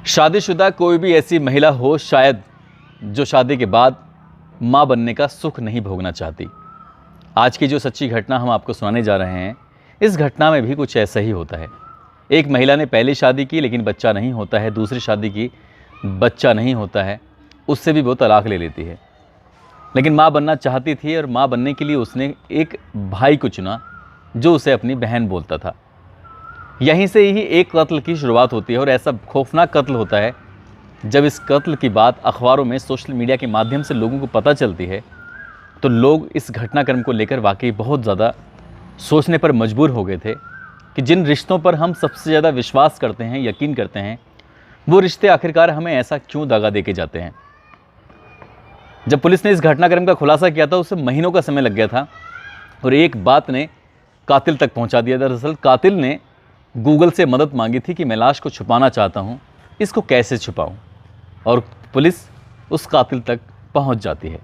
शादीशुदा कोई भी ऐसी महिला हो शायद जो शादी के बाद माँ बनने का सुख नहीं भोगना चाहती। आज की जो सच्ची घटना हम आपको सुनाने जा रहे हैं, इस घटना में भी कुछ ऐसा ही होता है। एक महिला ने पहली शादी की लेकिन बच्चा नहीं होता है, दूसरी शादी की बच्चा नहीं होता है, उससे भी वो तलाक ले लेती है। लेकिन माँ बनना चाहती थी और माँ बनने के लिए उसने एक भाई को चुना जो उसे अपनी बहन बोलता था। यहीं से ही एक कत्ल की शुरुआत होती है और ऐसा खौफनाक कत्ल होता है जब इस कत्ल की बात अखबारों में, सोशल मीडिया के माध्यम से लोगों को पता चलती है तो लोग इस घटनाक्रम को लेकर वाकई बहुत ज़्यादा सोचने पर मजबूर हो गए थे कि जिन रिश्तों पर हम सबसे ज़्यादा विश्वास करते हैं, यकीन करते हैं, वो रिश्ते आखिरकार हमें ऐसा क्यों दगा दे के जाते हैं। जब पुलिस ने इस घटनाक्रम का खुलासा किया था उसे महीनों का समय लग गया था और एक बात ने कातिल तक पहुंचा दिया। दरअसल कातिल ने गूगल से मदद मांगी थी कि मैं लाश को छुपाना चाहता हूं, इसको कैसे छुपाऊं, और पुलिस उस कातिल तक पहुंच जाती है।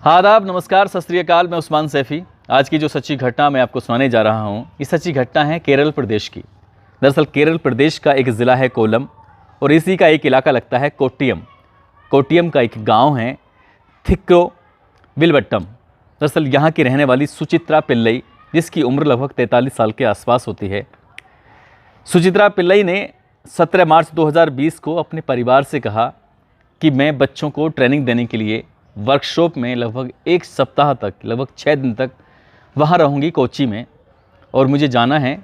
आदाब, नमस्कार, सत श्री अकाल। मैं उस्मान सैफ़ी। आज की जो सच्ची घटना मैं आपको सुनाने जा रहा हूं, ये सच्ची घटना है केरल प्रदेश की। दरअसल केरल प्रदेश का एक ज़िला है कोल्लम और इसी का एक इलाका लगता है कोट्टियम। कोट्टियम का एक गाँव है थिरुविल्वट्टम। दरअसल यहाँ की रहने वाली सुचित्रा पिल्लई, जिसकी उम्र लगभग 43 साल के आसपास होती है। सुचित्रा पिल्लई ने 17 मार्च 2020 को अपने परिवार से कहा कि मैं बच्चों को ट्रेनिंग देने के लिए वर्कशॉप में लगभग एक सप्ताह तक, लगभग 6 दिन तक वहाँ रहूँगी कोच्चि में, और मुझे जाना है।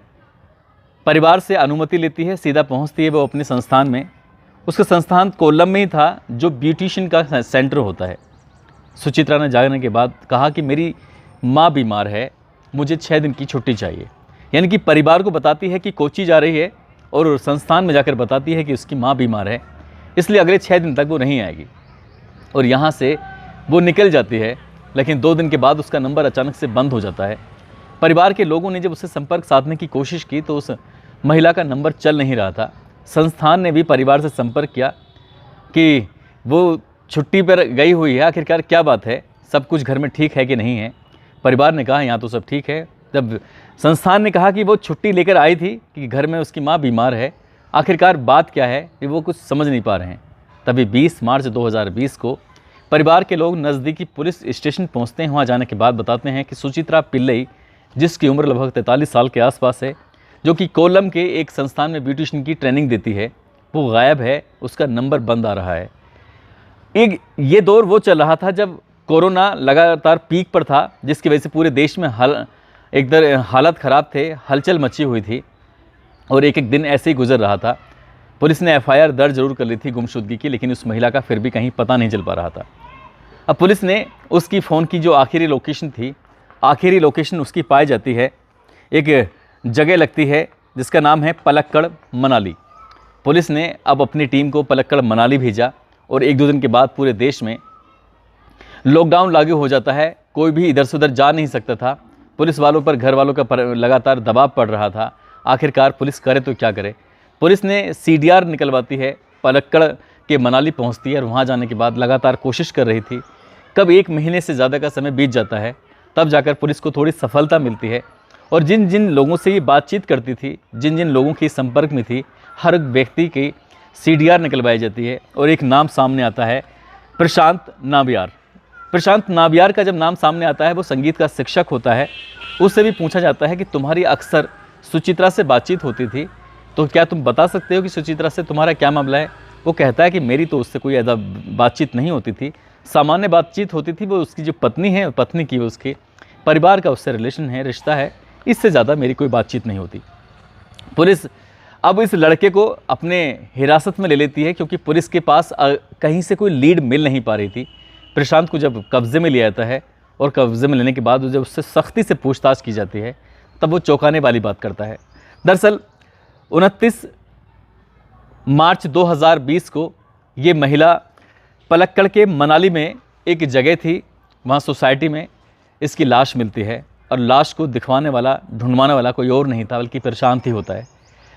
परिवार से अनुमति लेती है, सीधा पहुँचती है वो अपने संस्थान में। उसका संस्थान कोल्लम में ही था जो ब्यूटिशियन का सेंटर होता है। सुचित्रा ने जाने के बाद कहा कि मेरी माँ बीमार है, मुझे 6 दिन की छुट्टी चाहिए। यानी कि परिवार को बताती है कि कोच्चि जा रही है और संस्थान में जाकर बताती है कि उसकी माँ बीमार है, इसलिए अगले 6 दिन तक वो नहीं आएगी। और यहाँ से वो निकल जाती है, लेकिन 2 दिन के बाद उसका नंबर अचानक से बंद हो जाता है। परिवार के लोगों ने जब उससे संपर्क साधने की कोशिश की तो उस महिला का नंबर चल नहीं रहा था। संस्थान ने भी परिवार से संपर्क किया कि वो छुट्टी पर गई हुई है, आखिरकार क्या बात है, सब कुछ घर में ठीक है कि नहीं है। परिवार ने कहा यहाँ तो सब ठीक है। जब संस्थान ने कहा कि वो छुट्टी लेकर आई थी कि घर में उसकी माँ बीमार है, आखिरकार बात क्या है कि वो कुछ समझ नहीं पा रहे हैं। तभी 20 मार्च 2020 को परिवार के लोग नज़दीकी पुलिस स्टेशन पहुंचते हैं। वहाँ जाने के बाद बताते हैं कि सुचित्रा पिल्लई, जिसकी उम्र लगभग 43 साल के आसपास है, जो कि कोल्लम के एक संस्थान में ब्यूटिशियन की ट्रेनिंग देती है, वो गायब है, उसका नंबर बंद आ रहा है। ये दौर वो चल रहा था जब कोरोना लगातार पीक पर था, जिसकी वजह से पूरे देश में हालत ख़राब थे, हलचल मची हुई थी और एक एक दिन ऐसे ही गुजर रहा था। पुलिस ने FIR दर्ज जरूर कर ली थी गुमशुदगी की, लेकिन उस महिला का फिर भी कहीं पता नहीं चल पा रहा था। अब पुलिस ने उसकी फ़ोन की जो आखिरी लोकेशन थी, आखिरी लोकेशन उसकी पाई जाती है, एक जगह लगती है जिसका नाम है पलक्कड़ मनाली। पुलिस ने अब अपनी टीम को पलक्कड़ मनाली भेजा और 1-2 दिन के बाद पूरे देश में लॉकडाउन लागू हो जाता है। कोई भी इधर से उधर जा नहीं सकता था। पुलिस वालों पर घर वालों का लगातार दबाव पड़ रहा था। आखिरकार पुलिस करे तो क्या करे। पुलिस ने CDR निकलवाती है, पलक्कड़ के मनाली पहुंचती है और वहां जाने के बाद लगातार कोशिश कर रही थी। कब 1 महीने से ज़्यादा का समय बीत जाता है, तब जाकर पुलिस को थोड़ी सफलता मिलती है और जिन जिन लोगों से ये बातचीत करती थी, जिन जिन लोगों के संपर्क में थी, हर व्यक्ति की CDR निकलवाई जाती है और एक नाम सामने आता है, प्रशांत नाबियार। प्रशांत नाबियार का जब नाम सामने आता है, वो संगीत का शिक्षक होता है। उससे भी पूछा जाता है कि तुम्हारी अक्सर सुचित्रा से बातचीत होती थी, तो क्या तुम बता सकते हो कि सुचित्रा से तुम्हारा क्या मामला है। वो कहता है कि मेरी तो उससे कोई ऐसा बातचीत नहीं होती थी, सामान्य बातचीत होती थी। वो उसकी जो पत्नी है, पत्नी की, उसके परिवार का उससे रिलेशन है, रिश्ता है, इससे ज़्यादा मेरी कोई बातचीत नहीं होती। पुलिस अब इस लड़के को अपने हिरासत में ले लेती है क्योंकि पुलिस के पास कहीं से कोई लीड मिल नहीं पा रही थी। प्रशांत को जब कब्ज़े में लिया जाता है और कब्ज़े में लेने के बाद जब उससे सख्ती से पूछताछ की जाती है, तब वो चौंकाने वाली बात करता है। दरअसल 29 मार्च 2020 को ये महिला पलक्कड़ के मनाली में एक जगह थी, वहाँ सोसाइटी में इसकी लाश मिलती है और लाश को दिखवाने वाला, ढूंढवाने वाला कोई और नहीं था बल्कि प्रशांत ही होता है।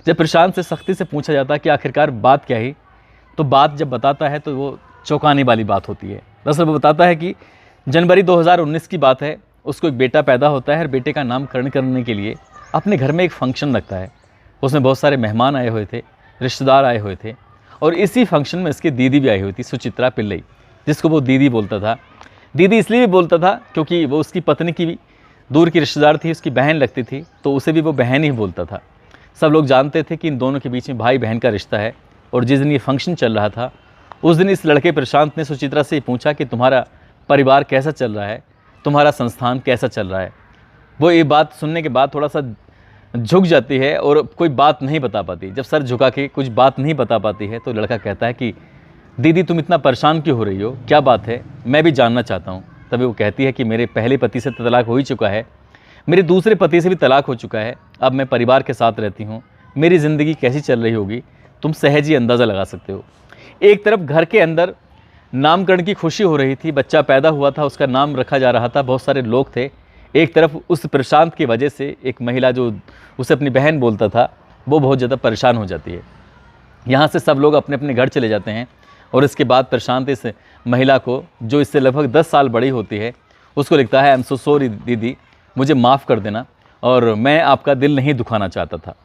जब प्रशांत से सख्ती से पूछा जाता है कि आखिरकार बात क्या है, तो बात जब बताता है तो वो चौंकाने वाली बात होती है। दरअसल वो बताता है कि जनवरी 2019 की बात है, उसको एक बेटा पैदा होता है और बेटे का नामकरण करने के लिए अपने घर में एक फंक्शन लगता है। उसमें बहुत सारे मेहमान आए हुए थे, रिश्तेदार आए हुए थे। और इसी फंक्शन में इसकी दीदी भी आई हुई थी, सुचित्रा पिल्लई, जिसको वो दीदी बोलता था। दीदी इसलिए भी बोलता था क्योंकि वो उसकी पत्नी की भी दूर की रिश्तेदार थी, उसकी बहन लगती थी, तो उसे भी वो बहन ही बोलता था। सब लोग जानते थे कि इन दोनों के बीच में भाई बहन का रिश्ता है। और जिस दिन ये फंक्शन चल रहा था, उस दिन इस लड़के प्रशांत ने सुचित्रा से पूछा कि तुम्हारा परिवार कैसा चल रहा है, तुम्हारा संस्थान कैसा चल रहा है। वो ये बात सुनने के बाद थोड़ा सा झुक जाती है और कोई बात नहीं बता पाती। जब सर झुका के कुछ बात नहीं बता पाती है तो लड़का कहता है कि दीदी तुम इतना परेशान क्यों हो रही हो, क्या बात है, मैं भी जानना चाहता हूँ। तभी वो कहती है कि मेरे पहले पति से तलाक हो ही चुका है, मेरे दूसरे पति से भी तलाक हो चुका है, अब मैं परिवार के साथ रहती हूँ, मेरी ज़िंदगी कैसी चल रही होगी तुम सहज ही अंदाज़ा लगा सकते हो। एक तरफ घर के अंदर नामकरण की खुशी हो रही थी, बच्चा पैदा हुआ था, उसका नाम रखा जा रहा था, बहुत सारे लोग थे। एक तरफ उस प्रशांत की वजह से एक महिला जो उसे अपनी बहन बोलता था, वो बहुत ज़्यादा परेशान हो जाती है। यहाँ से सब लोग अपने अपने घर चले जाते हैं और इसके बाद प्रशांत इस महिला को, जो इससे लगभग 10 साल बड़ी होती है, उसको लिखता है आई एम सो सॉरी दीदी, मुझे माफ़ कर देना और मैं आपका दिल नहीं दुखाना चाहता था।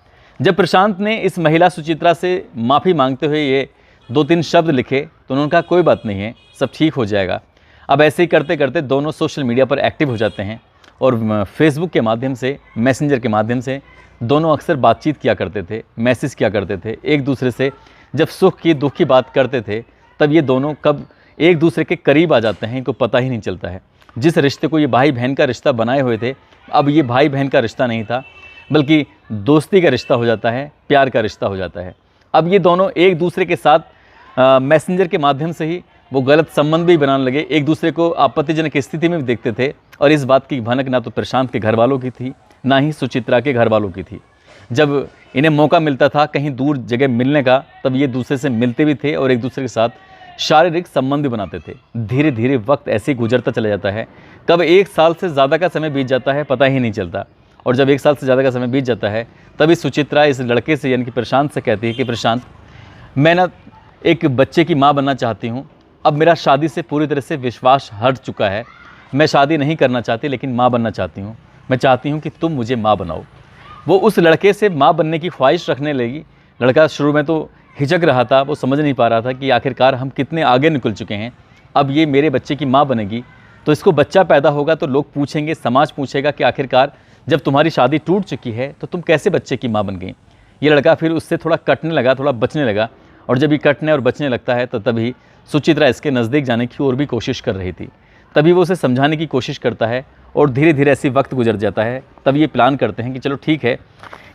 जब प्रशांत ने इस महिला सुचित्रा से माफ़ी मांगते हुए ये 2-3 शब्द लिखे तो उन्होंने कहा कोई बात नहीं है, सब ठीक हो जाएगा। अब ऐसे ही करते करते दोनों सोशल मीडिया पर एक्टिव हो जाते हैं और फेसबुक के माध्यम से, मैसेंजर के माध्यम से दोनों अक्सर बातचीत किया करते थे, मैसेज किया करते थे एक दूसरे से। जब सुख की दुख की बात करते थे तब ये दोनों कब एक दूसरे के करीब आ जाते हैं इनको पता ही नहीं चलता है। जिस रिश्ते को ये भाई बहन का रिश्ता बनाए हुए थे, अब ये भाई बहन का रिश्ता नहीं था बल्कि दोस्ती का रिश्ता हो जाता है, प्यार का रिश्ता हो जाता है। अब ये दोनों एक दूसरे के साथ मैसेंजर के माध्यम से ही वो गलत संबंध भी बनाने लगे, एक दूसरे को आपत्तिजनक स्थिति में भी देखते थे। और इस बात की भनक ना तो प्रशांत के घर वालों की थी, ना ही सुचित्रा के घर वालों की थी। जब इन्हें मौका मिलता था कहीं दूर जगह मिलने का, तब ये दूसरे से मिलते भी थे और एक दूसरे के साथ शारीरिक संबंध भी बनाते थे। धीरे धीरे वक्त ऐसे ही गुजरता चला जाता है, कब 1 साल से ज़्यादा का समय बीत जाता है पता ही नहीं चलता। और जब 1 साल से ज़्यादा का समय बीत जाता है तभी सुचित्रा इस लड़के से यानी कि प्रशांत से कहती है कि प्रशांत, मैं ना एक बच्चे की माँ बनना चाहती हूँ। अब मेरा शादी से पूरी तरह से विश्वास हट चुका है, मैं शादी नहीं करना चाहती लेकिन माँ बनना चाहती हूँ। मैं चाहती हूँ कि तुम मुझे माँ बनाओ। वो उस लड़के से माँ बनने की ख्वाहिश रखने लगी। लड़का शुरू में तो हिचक रहा था, वो समझ नहीं पा रहा था कि आखिरकार हम कितने आगे निकल चुके हैं। अब ये मेरे बच्चे की माँ बनेगी तो इसको बच्चा पैदा होगा तो लोग पूछेंगे, समाज पूछेगा कि आखिरकार जब तुम्हारी शादी टूट चुकी है तो तुम कैसे बच्चे की माँ बन गई। ये लड़का फिर उससे थोड़ा कटने लगा, थोड़ा बचने लगा। और जब ये कटने और बचने लगता है तो तभी सुचित्रा इसके नज़दीक जाने की और भी कोशिश कर रही थी। तभी वो उसे समझाने की कोशिश करता है और धीरे धीरे ऐसी वक्त गुजर जाता है। तब ये प्लान करते हैं कि चलो ठीक है,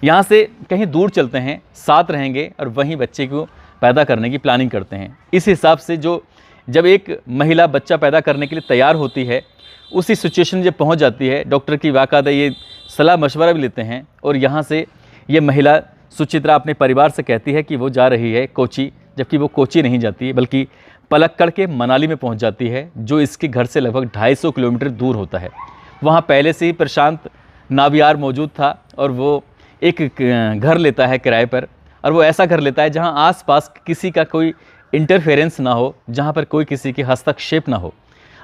यहाँ से कहीं दूर चलते हैं, साथ रहेंगे और वहीं बच्चे को पैदा करने की प्लानिंग करते हैं। इस हिसाब से जब एक महिला बच्चा पैदा करने के लिए तैयार होती है, उसी सिचुएशन जब पहुँच जाती है, डॉक्टर की बाकायदा ये सलाह मशवरा भी लेते हैं। और यहाँ से ये महिला सुचित्रा अपने परिवार से कहती है कि वो जा रही है कोची, जबकि वो कोची नहीं जाती बल्कि पलक्कड़ के मनाली में पहुंच जाती है, जो इसके घर से लगभग 250 किलोमीटर दूर होता है। वहाँ पहले से ही प्रशांत नावियार मौजूद था और वो एक घर लेता है किराए पर। और वो ऐसा घर लेता है जहाँ आसपास किसी का कोई इंटरफेरेंस ना हो, जहाँ पर कोई किसी की हस्तक्षेप ना हो।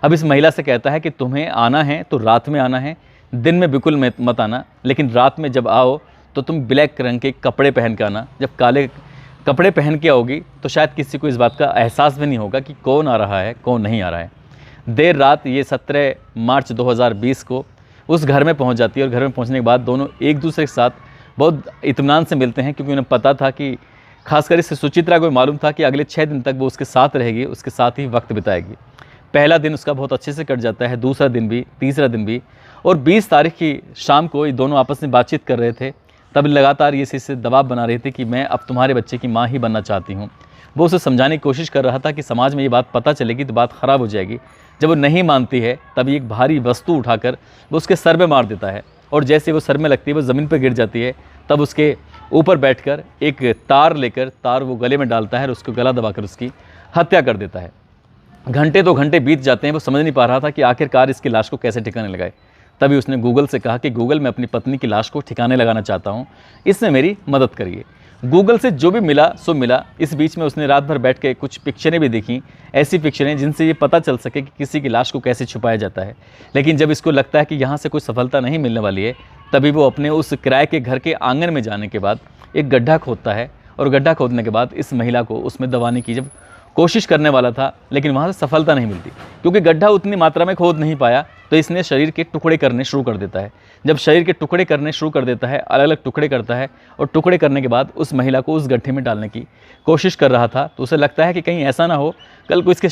अब इस महिला से कहता है कि तुम्हें आना है तो रात में आना है, दिन में बिल्कुल मत आना, लेकिन रात में जब आओ तो तुम ब्लैक रंग के कपड़े पहन के आना। जब काले कपड़े पहन के आओगी तो शायद किसी को इस बात का एहसास भी नहीं होगा कि कौन आ रहा है कौन नहीं आ रहा है। देर रात ये 17 मार्च 2020 को उस घर में पहुंच जाती है और घर में पहुंचने के बाद दोनों एक दूसरे के साथ बहुत इत्मीनान से मिलते हैं, क्योंकि उन्हें पता था कि खासकर इस सुचित्रा को मालूम था कि अगले 6 दिन तक वो उसके साथ रहेगी, उसके साथ ही वक्त बिताएगी। पहला दिन उसका बहुत अच्छे से कट जाता है, दूसरा दिन भी, तीसरा दिन भी। और 20 तारीख की शाम को ये दोनों आपस में बातचीत कर रहे थे। तब लगातार ये इसे दबाव बना रहे थे कि मैं अब तुम्हारे बच्चे की माँ ही बनना चाहती हूँ। वो उसे समझाने की कोशिश कर रहा था कि समाज में ये बात पता चलेगी तो बात ख़राब हो जाएगी। जब वो नहीं मानती है तभी एक भारी वस्तु उठाकर वो उसके सर में मार देता है और जैसे वो सर में लगती है वो ज़मीन पर गिर जाती है। तब उसके ऊपर बैठकर एक तार वो गले में डालता है और उसको गला दबाकर उसकी हत्या कर देता है। घंटे 2 घंटे बीत जाते हैं, वो समझ नहीं पा रहा था कि आखिरकार इसकी लाश को कैसे ठिकाने लगाए। तभी उसने गूगल से कहा कि गूगल, मैं अपनी पत्नी की लाश को ठिकाने लगाना चाहता हूँ, इसमें मेरी मदद करिए। गूगल से जो भी मिला सो मिला। इस बीच में उसने रात भर बैठ के कुछ पिक्चरें भी देखी, ऐसी पिक्चरें जिनसे ये पता चल सके कि किसी की लाश को कैसे छुपाया जाता है। लेकिन जब इसको लगता है कि यहाँ से कोई सफलता नहीं मिलने वाली है, तभी वो अपने उस किराए के घर के आंगन में जाने के बाद एक गड्ढा खोदता है और गड्ढा खोदने के बाद इस महिला को उसमें दबाने की जब कोशिश करने वाला था, लेकिन वहाँ से सफलता नहीं मिलती, क्योंकि गड्ढा उतनी मात्रा में खोद नहीं पाया, तो इसने शरीर के टुकड़े करने शुरू कर देता है। जब शरीर के टुकड़े करने शुरू कर देता है, अलग अलग टुकड़े करता है, और टुकड़े करने के बाद उस महिला को उस गड्ढे में डालने की कोशिश कर रहा था, तो उसे लगता है कि कहीं ऐसा ना हो कल को इसके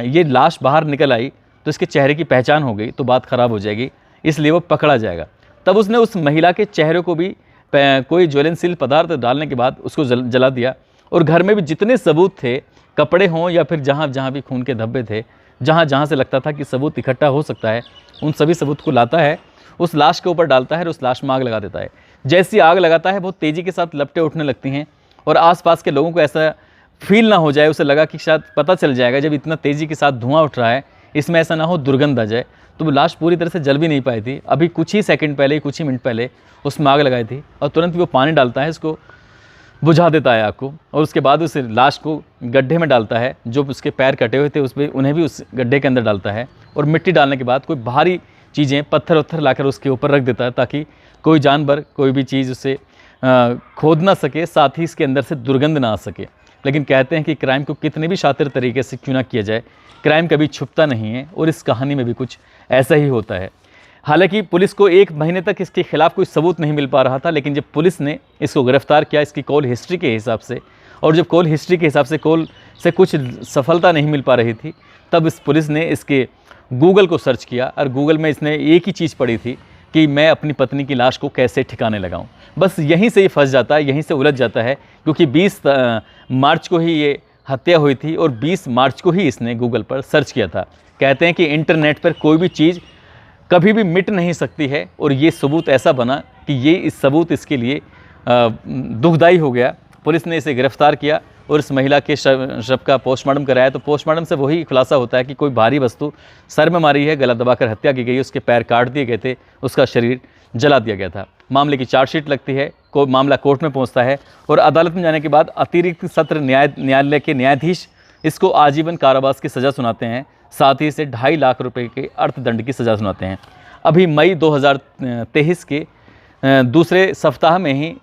ये लाश बाहर निकल आई तो इसके चेहरे की पहचान हो गई तो बात ख़राब हो जाएगी, इसलिए वो पकड़ा जाएगा। तब उसने उस महिला के चेहरे को भी कोई ज्वलनशील पदार्थ डालने के बाद उसको जला दिया, और घर में भी जितने सबूत थे, कपड़े हों या फिर जहाँ जहाँ भी खून के धब्बे थे, जहाँ जहाँ से लगता था कि सबूत इकट्ठा हो सकता है, उन सभी सबूत को लाता है, उस लाश के ऊपर डालता है और उस लाश में आग लगा देता है। जैसी आग लगाता है बहुत तेज़ी के साथ लपटें उठने लगती हैं, और आसपास के लोगों को ऐसा फील ना हो जाए, उसे लगा कि शायद पता चल जाएगा जब इतना तेज़ी के साथ धुआं उठ रहा है, इसमें ऐसा ना हो दुर्गंध आ जाए, तो वो लाश पूरी तरह से जल भी नहीं पाई थी। अभी कुछ ही सेकंड पहले, कुछ ही मिनट पहले उसमें आग लगाई थी, और तुरंत वो पानी डालता है, इसको बुझा देता है आग को, और उसके बाद उस लाश को गड्ढे में डालता है। जो उसके पैर कटे हुए थे उसमें उन्हें भी उस गड्ढे के अंदर डालता है, और मिट्टी डालने के बाद कोई भारी चीज़ें, पत्थर उत्थर लाकर उसके ऊपर रख देता है, ताकि कोई जानवर, कोई भी चीज़ उसे खोद ना सके, साथ ही इसके अंदर से दुर्गंध ना आ सके। लेकिन कहते हैं कि क्राइम को कितने भी शातिर तरीके से क्यों ना किया जाए, क्राइम कभी छुपता नहीं है, और इस कहानी में भी कुछ ऐसा ही होता है। हालांकि पुलिस को 1 महीने तक इसके खिलाफ कोई सबूत नहीं मिल पा रहा था, लेकिन जब पुलिस ने इसको गिरफ्तार किया इसकी कॉल हिस्ट्री के हिसाब से, और जब कॉल हिस्ट्री के हिसाब से कॉल से कुछ सफलता नहीं मिल पा रही थी, तब इस पुलिस ने इसके गूगल को सर्च किया, और गूगल में इसने एक ही चीज़ पढ़ी थी कि मैं अपनी पत्नी की लाश को कैसे ठिकाने लगाऊं। बस यहीं से ये फंस जाता है, यहीं से उलझ जाता है, क्योंकि 20 मार्च को ही ये हत्या हुई थी, और 20 मार्च को ही इसने गूगल पर सर्च किया था। कहते हैं कि इंटरनेट पर कोई भी चीज़ कभी भी मिट नहीं सकती है, और ये सबूत ऐसा बना कि इस सबूत इसके लिए दुखदाई हो गया। पुलिस ने इसे गिरफ्तार किया, और इस महिला के शव का पोस्टमार्टम कराया, तो पोस्टमार्टम से वही खुलासा होता है कि कोई भारी वस्तु सर में मारी है, गला दबाकर हत्या की गई, उसके पैर काट दिए गए थे, उसका शरीर जला दिया गया था। मामले की चार्जशीट लगती है, मामला कोर्ट में पहुंचता है, और अदालत में जाने के बाद अतिरिक्त सत्र न्यायालय के न्यायाधीश इसको आजीवन कारावास की सज़ा सुनाते हैं, साथ ही इसे 2.5 लाख रुपए के अर्थदंड की सज़ा सुनाते हैं। अभी मई 2023 के दूसरे सप्ताह में ही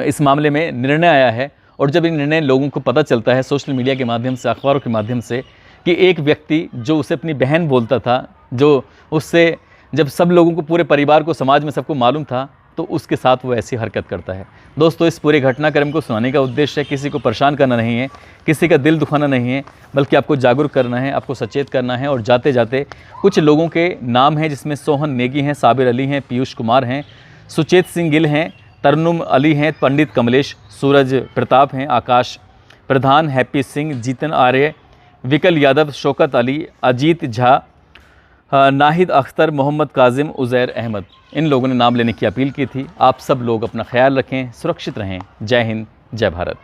इस मामले में निर्णय आया है, और जब ये निर्णय लोगों को पता चलता है सोशल मीडिया के माध्यम से, अखबारों के माध्यम से, कि एक व्यक्ति जो उसे अपनी बहन बोलता था, जो उससे जब सब लोगों को, पूरे परिवार को, समाज में सबको मालूम था, तो उसके साथ वो ऐसी हरकत करता है। दोस्तों, इस पूरे घटनाक्रम को सुनाने का उद्देश्य किसी को परेशान करना नहीं है, किसी का दिल दुखाना नहीं है, बल्कि आपको जागरूक करना है, आपको सचेत करना है। और जाते जाते कुछ लोगों के नाम हैं, जिसमें सोहन नेगी हैं, साबिर अली हैं, पीयूष कुमार हैं, सुचेत सिंह गिल हैं, तरन्नुम अली हैं, पंडित कमलेश, सूरज प्रताप हैं, आकाश प्रधान, हैप्पी सिंह, जीतन आर्य, विकल यादव, शौकत अली, अजीत झा, नाहिद अख्तर, मोहम्मद काजिम, उज़ैर अहमद, इन लोगों ने नाम लेने की अपील की थी। आप सब लोग अपना ख्याल रखें, सुरक्षित रहें। जय हिंद, जय भारत।